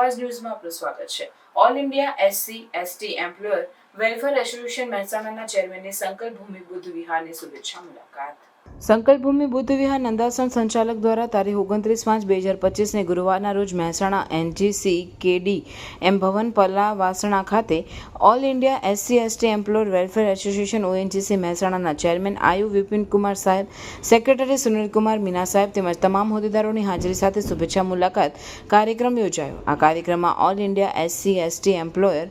આવાજ ન્યૂઝમાં આપનું સ્વાગત છે। All India SC/ST employer welfare association મહેસાણાના ચેરમેનની સંકલ્પ ભૂમિ બુદ્ધ વિહારની શુભેચ્છા મુલાકાત। સંકલ્પ ભૂમિ બુદ્ધ વિહાર નંદાસણ સંચાલક દ્વારા તારીખ 29/5/2025ને ગુરુવારના રોજ મહેસાણા NGC KD એમ ભવન પલાવાસણા ખાતે all India SC/ST employer welfare association ONGC મહેસાણાના ચેરમેન આયુ વિપિનકુમાર સાહેબ, સેક્રેટરી સુનિલકુમાર મીના સાહેબ તેમજ તમામ હોદ્દેદારોની હાજરી સાથે શુભેચ્છા મુલાકાત કાર્યક્રમ યોજાયો। આ કાર્યક્રમમાં all India SC/ST employer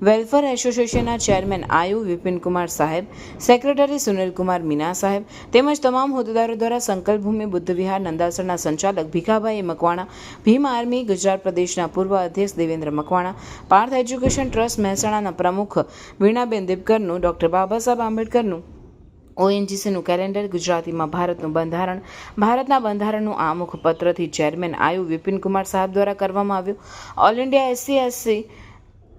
welfare એસોસિએશનના ચેરમેન આયુ વિપિનકુમાર સાહેબ, સેક્રેટરી સુનિલકુમાર મીના સાહેબ તેમજ તમામ હોદ્દેદારો દ્વારા સંકલ્પ ભૂમિ બુદ્ધ વિહાર નંદાસણના સંચાલક ભીખાભાઈ મકવાણા, ભીમ આર્મી ગુજરાત પ્રદેશના પૂર્વ અધ્યક્ષ દેવેન્દ્ર મકવાણા, પાર્થ એજ્યુકેશન ટ્રસ્ટ મહેસાણાના પ્રમુખ વીણાબેન દેબકરનું, ડૉક્ટર બાબા સાહેબ આંબેડકરનું, ONGCનું કેલેન્ડર, ગુજરાતીમાં ભારતનું બંધારણ, ભારતના બંધારણનું આમુખ પત્રથી ચેરમેન આયુ વિપિનકુમાર સાહેબ દ્વારા કરવામાં આવ્યું। All India SC/ST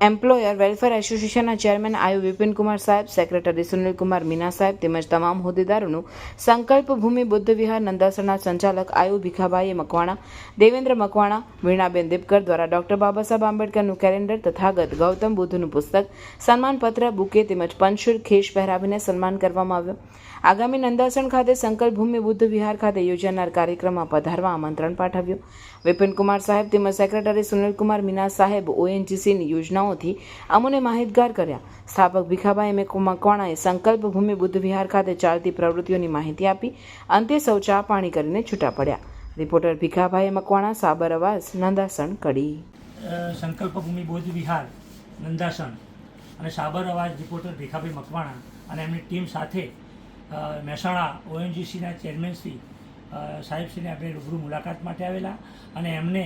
employer welfare એસોસિએશનના ચેરમેન આયુ વિપિનકુમાર સાહેબ, સેક્રેટરી સુનિલકુમાર મીના સાહેબ તેમજ તમામ હોદ્દેદારોનું સંકલ્પ ભૂમિ બુદ્ધ વિહાર નંદાસણના સંચાલક આયુ ભીખાભાઈ મકવાણા, દેવેન્દ્ર મકવાણા, વીણાબેન દેબકર દ્વારા ડૉક્ટર બાબા સાહેબ આંબેડકરનું કેલેન્ડર, તથાગત ગૌતમ બુદ્ધનું પુસ્તક, સન્માનપત્ર, બુકે તેમજ પંચશીલ ખેશ પહેરાવીને સન્માન કરવામાં આવ્યું। આગામી નંદાસણ ખાતે સંકલ્પ ભૂમિ બુદ્ધ વિહાર ખાતે યોજાનાર કાર્યક્રમમાં પધારવા આમંત્રણ પાઠવ્યું। વિપિનકુમાર સાહેબ તેમજ સેક્રેટરી સુનિલકુમાર મીના સાહેબ ONGCની યોજનાઓથી અમોને માહિતગાર કર્યા। સ્થાપક ભીખાભાઈ મકવાણાએ સંકલ્પ ભૂમિ બુદ્ધ વિહાર ખાતે ચાલતી પ્રવૃત્તિઓની માહિતી આપી। અંતે સૌ ચા પાણી કરીને છૂટા પડ્યા। રિપોર્ટર ભીખાભાઈ મકવાણા, સાબર અવાજ, નંદાસણ કડી। સંકલ્પ ભૂમિ બુદ્ધ વિહાર નંદાસણ અને સાબર અવાજ રિપોર્ટર ભીખાભાઈ મકવાણા અને એમની ટીમ સાથે મહેસાણા ONGCના ચેરમેન શ્રી સાહેબશ્રીને આપણે રૂબરૂ મુલાકાત માટે આવેલા અને એમને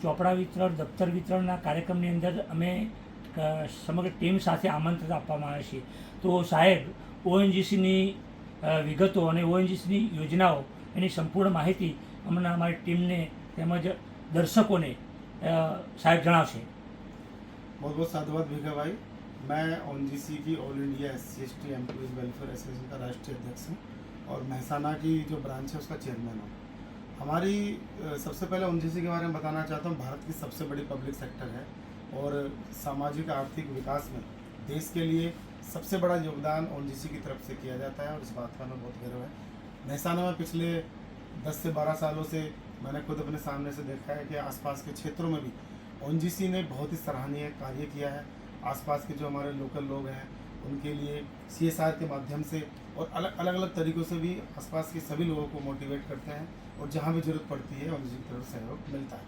ચોપડા વિતરણ, દફતર વિતરણના કાર્યક્રમની અંદર અમે સમગ્ર ટીમ સાથે આમંત્રણ આપવામાં આવે છે। તો સાહેબ ONGCની વિગતો અને ONGCની યોજનાઓ એની સંપૂર્ણ માહિતી અમને અમારી ટીમને તેમજ દર્શકોને સાહેબ જણાવશે। बहुत बहुत साधुवाद भीखा भाई। मैं ONGC की all India SC/ST employees welfare association का राष्ट्रीय अध्यक्ष हूँ और महसाना की जो ब्रांच है उसका चेयरमैन हूँ। हमारी सबसे पहले ONGC के बारे में बताना चाहता हूँ। भारत की सबसे बड़ी पब्लिक सेक्टर है और सामाजिक आर्थिक विकास में देश के लिए सबसे बड़ा योगदान ONGC की तरफ से किया जाता है और इस बात का हमें बहुत गर्व है। महसाना में पिछले 10 से 12 सालों से मैंने खुद अपने सामने से देखा है कि आसपास के क्षेत्रों में भी ONGC ने बहुत ही सराहनीय कार्य किया है। आसपास के जो हमारे लोकल लोग हैं उनके लिए CSR के माध्यम से और अलग अलग तरीक़ों से भी आसपास के सभी लोगों को मोटिवेट करते हैं और जहाँ भी ज़रूरत पड़ती है ONGC की तरफ सहयोग मिलता है।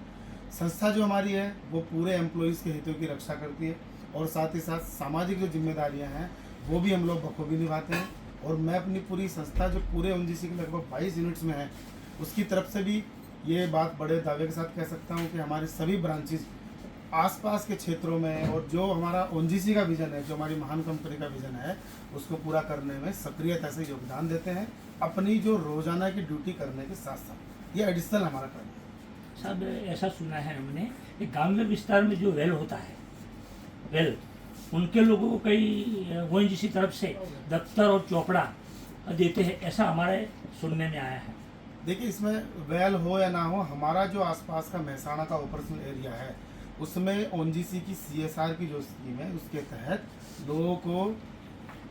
संस्था जो हमारी है वो पूरे एम्प्लॉयज़ के हितों की रक्षा करती है और साथ ही साथ सामाजिक जो जिम्मेदारियाँ हैं वो भी हम लोग बखूबी निभाते हैं। और मैं अपनी पूरी संस्था जो पूरे ONGC के लगभग 22 यूनिट्स में है उसकी तरफ से भी ये बात बड़े दावे के साथ कह सकता हूँ कि हमारी सभी ब्रांचेज आसपास के क्षेत्रों में और जो हमारा ONGC का विज़न है, जो हमारी महान कंपनी का विज़न है, उसको पूरा करने में सक्रियता से योगदान देते हैं अपनी जो रोज़ाना की ड्यूटी करने के साथ साथ। ये एडिशनल हमारा काम है। साहब ऐसा सुना है हमने कि ग्राम्य विस्तार में जो वेल होता है, वेल उनके लोगों को कई ONGC तरफ से दफ्तर और चौपड़ा देते हैं, ऐसा हमारे सुनने में आया है। देखिए, इसमें वेल हो या ना हो, हमारा जो आसपास का महसाणा का ऑपरेशनल एरिया है उसमें ONGC की CSR की जो स्कीम है उसके तहत लोगों को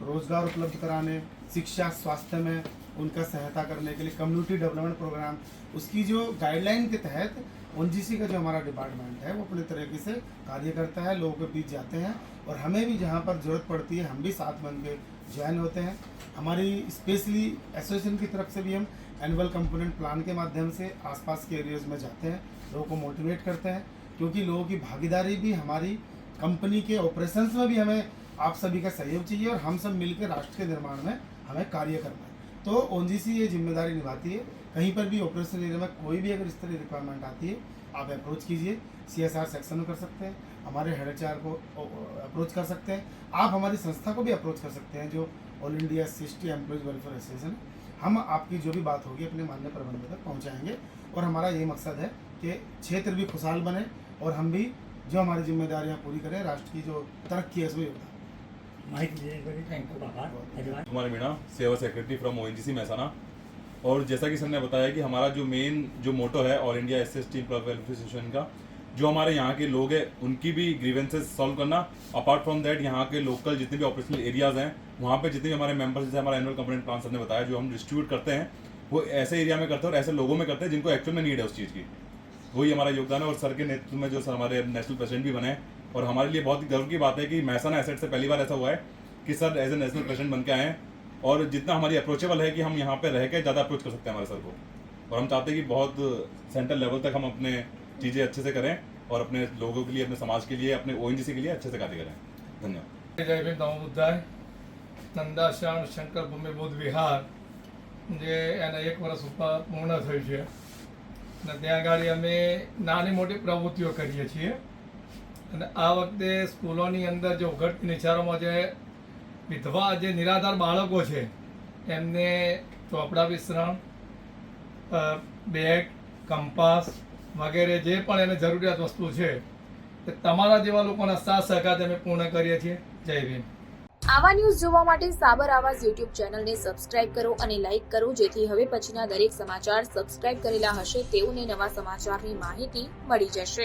रोज़गार उपलब्ध कराने, शिक्षा, स्वास्थ्य में उनका सहायता करने के लिए कम्युनिटी डेवलपमेंट प्रोग्राम, उसकी जो गाइडलाइन के तहत ONGC का जो हमारा डिपार्टमेंट है वो अपने तरीके से कार्य करता है। लोगों के बीच जाते हैं और हमें भी जहाँ पर ज़रूरत पड़ती है हम भी साथ बन के ज्वाइन होते हैं। हमारी स्पेशली एसोसिएशन की तरफ से भी हम एनुअल कंपोनेंट प्लान के माध्यम से आसपास के एरियाज़ में जाते हैं, लोगों को मोटिवेट करते हैं, क्योंकि लोगों की भागीदारी भी हमारी कंपनी के ऑपरेशंस में भी हमें आप सभी का सहयोग चाहिए और हम सब मिलकर राष्ट्र के निर्माण में हमें कार्य करना है। तो ONGC ये जिम्मेदारी निभाती है। कहीं पर भी ऑपरेशन एरिया में कोई भी अगर इस तरह रिक्वायरमेंट आती है आप अप्रोच कीजिए, CSR सेक्शन में कर सकते हैं, हमारे हेड HR को अप्रोच कर सकते हैं, आप हमारी संस्था को भी अप्रोच कर सकते हैं जो all India SC/ST employees welfare association. हम आपकी जो भी बात होगी अपने माननीय प्रबंधक तक पहुँचाएँगे और हमारा ये मकसद है कि क्षेत्र भी खुशहाल बने और हम भी जो हमारी जिम्मेदारियां पूरी करें, राष्ट्र की जो तरक्की है उसमें योगदान। कुमार मीणा, सेवा सेक्रेटरी फ्रॉम ONGC महसाना। और जैसा कि सर ने बताया कि हमारा जो मेन जो मोटो है all India SC/ST employees welfare association का जो हमारे यहाँ के लोग हैं उनकी भी ग्रीवेंसेस सॉल्व करना। अपार्ट फ्रॉम दैट यहाँ के लोकल जितने भी ऑपरेशनल एरियाज हैं वहाँ पे जितने भी हमारे मेंबर्स, जैसे हमारा एनुअल कंप्लेंट प्लान सर ने बताया, जो हम डिस्ट्रीब्यूट करते हैं वो ऐसे एरिया में करते हैं और ऐसे लोगों में करते हैं जिनको एक्चुअल में नीड है उस चीज़ की। वही हमारा योगदान है। और सर के नेतृत्व में जो सर हमारे नेशनल प्रेसिडेंट भी बने, और हमारे लिए बहुत ही गर्व की बात है कि मेहसाना एसेट से पहली बार ऐसा हुआ है कि sir as a national president बन के आए हैं, और जितना हमारी अप्रोचेबल है कि हम यहाँ पे रह के ज़्यादा अप्रोच कर सकते हैं हमारे सर को। और हम चाहते हैं कि बहुत सेंट्रल लेवल तक हम अपने चीज़ें अच्छे से करें और अपने लोगों के लिए, अपने समाज के लिए, अपने ONGC के लिए अच्छे से कार्य करें। धन्यवाद। जय भीम, नमो बुद्धाय। નંદાસણ શંકર ભૂમિ બૌદ્ધ વિહાર જે એને 1 વર્ષ ઉપર પૂર્ણ થયું છે અને ત્યાં આગળ અમે નાની મોટી પ્રવૃત્તિઓ કરીએ છીએ અને આ વખતે સ્કૂલોની અંદર જે ઉઘડતી નિશાળોમાં જે વિધવા જે નિરાધાર બાળકો છે એમને ચોપડા વિતરણ, બેગ, કંપાસ વગેરે જે પણ એને જરૂરિયાત વસ્તુ છે તે તમારા જેવા લોકોના સાથ સહકારથી અમે પૂર્ણ કરીએ છીએ। જય ભીમ। આવા ન્યૂઝ જોવા માટે સાબર આવાઝ યુટ્યુબ ચેનલને સબસ્ક્રાઇબ કરો અને લાઇક કરો, જેથી હવે પછીના દરેક સમાચાર સબસ્ક્રાઇબ કરેલા હશે તેઓને નવા સમાચારની માહિતી મળી જશે।